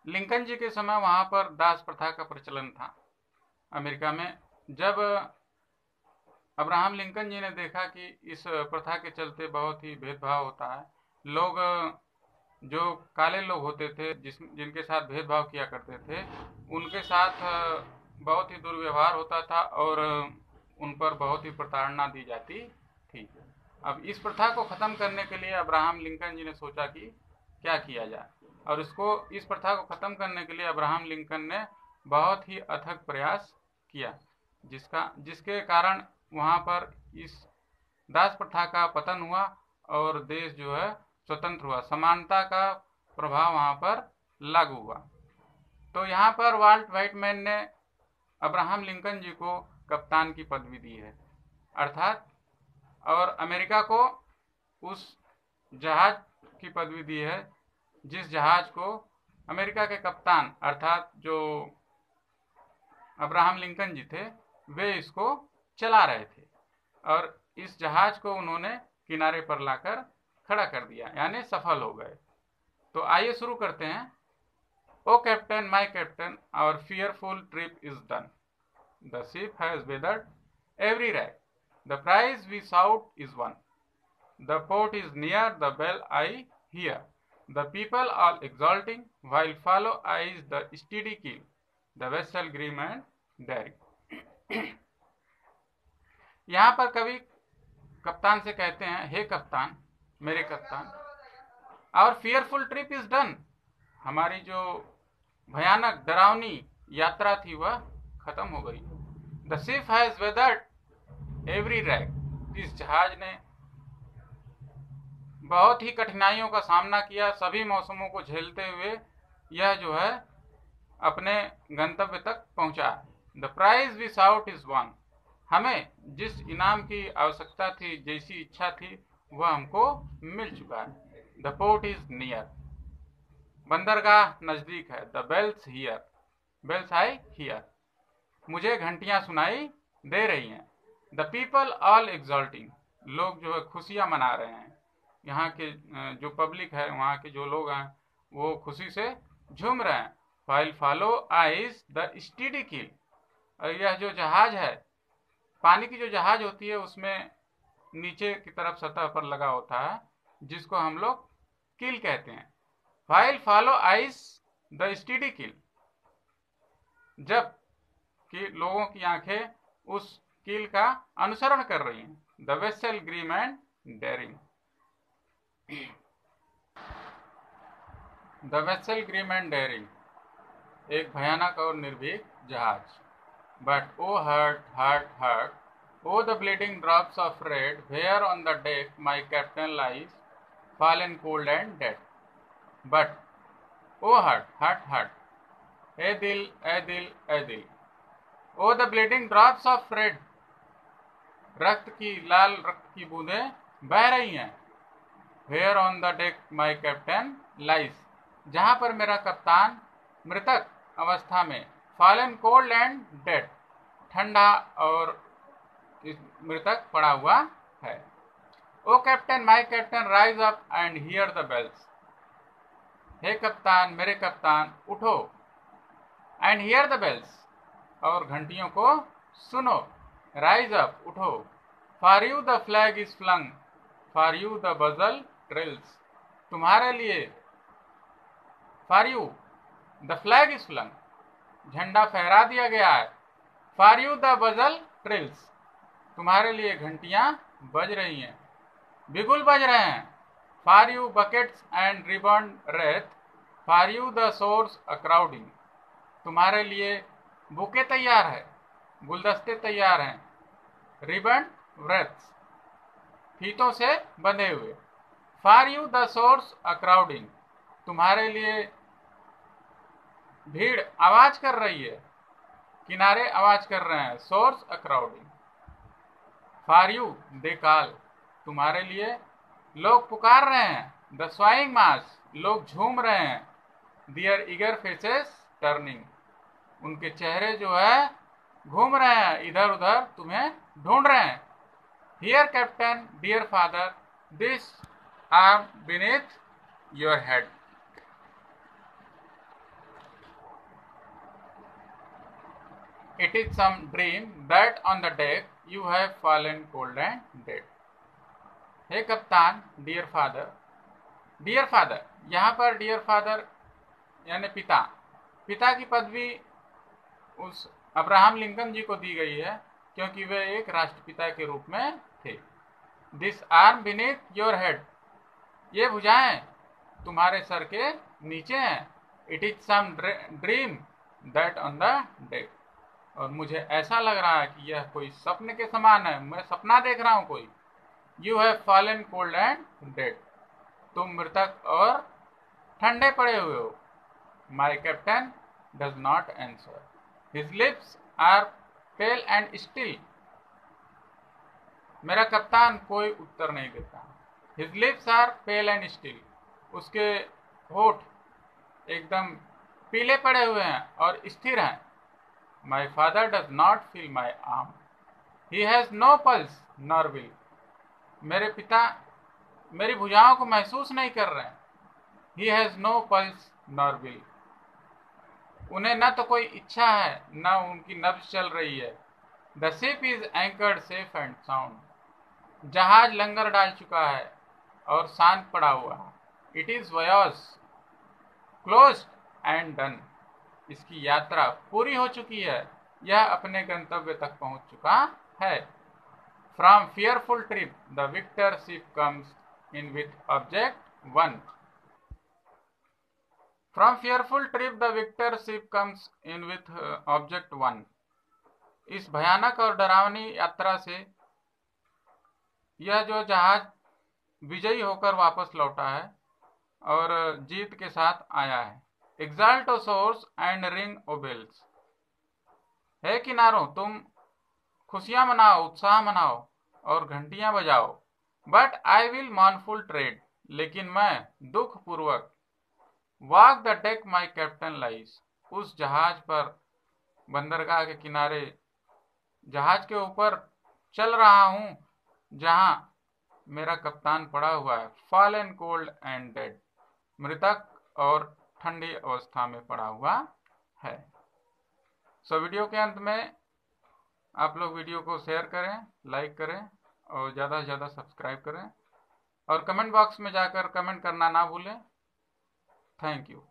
Lincoln जी के समय वहाँ पर दास प्रथा का प्रचलन था अमेरिका में। जब अब्राहम लिंकन जी ने देखा कि इस प्रथा के चलते बहुत ही भेदभाव होता है, लोग जो काले लोग होते थे जिनके साथ भेदभाव किया करते थे उनके साथ बहुत ही दुर्व्यवहार होता था और उन पर बहुत ही प्रताड़ना दी जाती थी। अब इस प्रथा को ख़त्म करने के लिए अब्राहम लिंकन जी ने सोचा कि क्या किया जाए, और इस प्रथा को ख़त्म करने के लिए अब्राहम लिंकन ने बहुत ही अथक प्रयास किया, जिसके कारण वहाँ पर इस दास प्रथा का पतन हुआ और देश जो है स्वतंत्र हुआ, समानता का प्रभाव वहाँ पर लागू हुआ। तो यहाँ पर वाल्ट व्हाइटमैन ने अब्राहम लिंकन जी को कप्तान की पदवी दी है, अर्थात, और अमेरिका को उस जहाज की पदवी दी है जिस जहाज को अमेरिका के कप्तान अर्थात जो अब्राहम लिंकन जी थे वे इसको चला रहे थे, और इस जहाज को उन्होंने किनारे पर लाकर खड़ा कर दिया, यानी सफल हो गए। तो आइए शुरू करते हैं। O captain, my captain, our fearful trip is done, the ship has weathered every rack, the prize we sought is won, the port is near, the bell I hear, the people all exulting, while follow eyes the steady keel, the vessel grim and daring। यहाँ पर कवि कप्तान से कहते हैं, हे कप्तान, मेरे कप्तान, our fearful trip is done, हमारी जो भयानक डरावनी यात्रा थी वह खत्म हो गई। The ship has weathered every rack, इस जहाज ने बहुत ही कठिनाइयों का सामना किया, सभी मौसमों को झेलते हुए यह जो है अपने गंतव्य तक पहुंचा। The prize we sought is won, हमें जिस इनाम की आवश्यकता थी, जैसी इच्छा थी, वह हमको मिल चुका है। द पोर्ट इज नियर, बंदरगाह नजदीक है। The bells hear, bells I hear, मुझे घंटियां सुनाई दे रही हैं। द पीपल ऑल एक्सल्टिंग, लोग जो है खुशियां मना रहे हैं, यहाँ के जो पब्लिक है, वहाँ के जो लोग हैं वो खुशी से झूम रहे हैं। while follow eyes the steady keel, और यह जो जहाज है, पानी की जो जहाज होती है उसमें नीचे की तरफ सतह पर लगा होता है जिसको हम लोग कील कहते हैं। while follow eyes the steady keel, जब कि लोगों की आंखें उस कील का अनुसरण कर रही हैं। The vessel grim and daring, the vessel grim and daring, एक भयानक और निर्भीक जहाज। But O heart heart heart, O the bleeding drops of red, where on the deck my captain lies, fallen cold and dead. But O heart heart heart, ए दिल ए दिल ए दिल, O the bleeding drops of red, रक्त की लाल रक्त की बूंदें बह रही हैं। Where on the deck my captain lies, जहां पर मेरा कप्तान मृतक अवस्था में, फॉलन कोल्ड एंड डेड, ठंडा और मृतक पड़ा हुआ है। O captain, my captain, rise up and hear the bells, हे कप्तान, मेरे कप्तान, उठो, एंड हियर द बेल्स, और घंटियों को सुनो। राइज अप, उठो, for you the flag is flung, for you the bugle trills, तुम्हारे लिए, for you the flag is flung, झंडा फहरा दिया गया है। For you the bugle trills, तुम्हारे लिए घंटियां बज रही हैं, बिगुल बज रहे हैं। For you buckets and ribbon Wraith, for you the source a crowding, तुम्हारे लिए बुके तैयार है, गुलदस्ते तैयार हैं। रिबन व्रेथ्स, फीतों से बंधे हुए। For you the source a crowding, तुम्हारे लिए भीड़ आवाज कर रही है, किनारे आवाज कर रहे हैं। Source a crowding. For you they call, तुम्हारे लिए लोग पुकार रहे हैं। द स्वाइंग मास, लोग झूम रहे हैं। दियर ईगर फेसेस टर्निंग, उनके चेहरे जो है घूम रहे हैं, इधर उधर तुम्हें ढूंढ रहे हैं। Here captain, dear father, this arm beneath your head, It is some dream that on the deck you have fallen cold and dead. हे कप्तान, डियर फादर. डियर फादर, यहाँ पर डियर फादर यानी पिता. पिता की पदवी उस अब्राहम लिंकन जी को दी गई है क्योंकि वे एक राष्ट्रपिता के रूप में थे. This arm beneath your head. ये भुजाएं तुम्हारे सर के नीचे हैं. It is some dream that on the deck. और मुझे ऐसा लग रहा है कि यह कोई सपने के समान है. मैं सपना देख रहा हूं कोई. You have fallen cold and dead. तुम मृतक और ठंडे पड़े हुए हो. My captain does not answer. His lips are pale and still. मेरा कप्तान कोई उत्तर नहीं देता. His lips are pale and still. उसके होठ एकदम पीले पड़े हुए हैं और स्थिर हैं. My father does not feel my arm. He has no pulse nor will. मेरे पिता मेरी भुजाओं को महसूस नहीं कर रहे हैं. He has no pulse nor will. उन्हें न तो कोई इच्छा है न उनकी नब्ज चल रही है. The ship is anchored safe and sound. जहाज लंगर डाल चुका है और शांत पड़ा हुआ है. It is voice closed end done. इसकी यात्रा पूरी हो चुकी है. यह अपने गंतव्य तक पहुंच चुका है. From fearful trip the victor ship comes in with object 1. From fearful trip the victor ship comes in with object 1. इस भयानक और डरावनी यात्रा से यह जो जहाज विजयी होकर वापस लौटा है और जीत के साथ आया है. Exult O shores and ring O bells. हे किनारों, तुम खुशियां मनाओ, उत्साह मनाओ और घंटियां बजाओ. But I will mournful tread. लेकिन मैं दुख पूर्वक walk the deck my captain lies. उस जहाज पर बंदरगाह के किनारे जहाज के ऊपर चल रहा हूं जहां मेरा कप्तान पड़ा हुआ है. Fallen cold and dead. मृतक और ठंडी अवस्था में पड़ा हुआ है. सो वीडियो के अंत में आप लोग वीडियो को शेयर करें, लाइक करें और ज़्यादा से ज़्यादा सब्सक्राइब करें और कमेंट बॉक्स में जाकर कमेंट करना ना भूलें. Thank you.